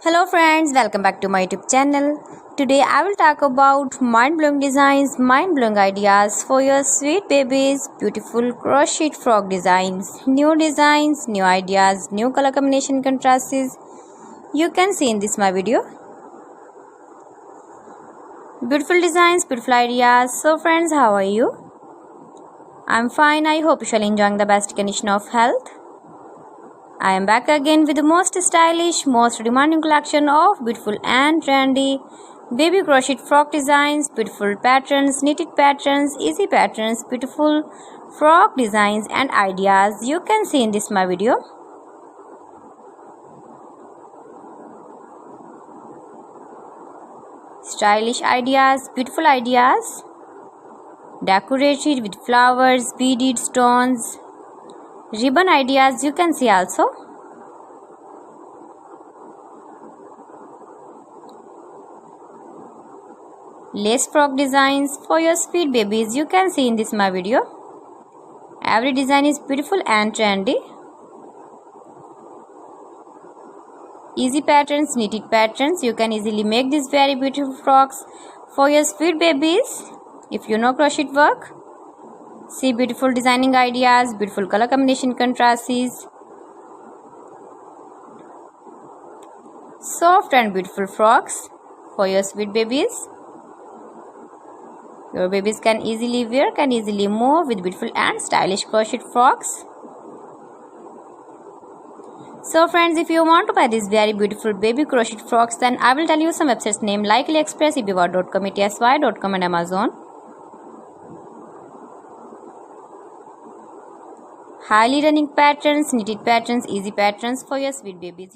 Hello friends, welcome back to my YouTube channel. Today I will talk about mind-blowing designs, mind-blowing ideas for your sweet babies, beautiful crochet frog designs, new ideas, new color combination contrasts. You can see in this my video. Beautiful designs, beautiful ideas. So friends, how are you? I'm fine. I hope you shall enjoying the best condition of health. I am back again with the most stylish, most demanding collection of beautiful and trendy baby crochet frock designs, beautiful patterns, knitted patterns, easy patterns, beautiful frock designs and ideas. You can see in this my video. Stylish ideas, beautiful ideas, decorated with flowers, beaded stones, ribbon ideas. You can see also. Lace frock designs for your sweet babies. You can see in this my video. Every design is beautiful and trendy. Easy patterns, knitted patterns. You can easily make these very beautiful frocks for your sweet babies if you know crochet work. See beautiful designing ideas, beautiful color combination contrasts, soft and beautiful frocks for your sweet babies. Your babies can easily wear, can easily move with beautiful and stylish crochet frocks. So friends, if you want to buy these very beautiful baby crochet frocks, then I will tell you some websites name like AliExpress, eBay.com, ETSY.com and Amazon. Highly running patterns, knitted patterns, easy patterns for your sweet babies.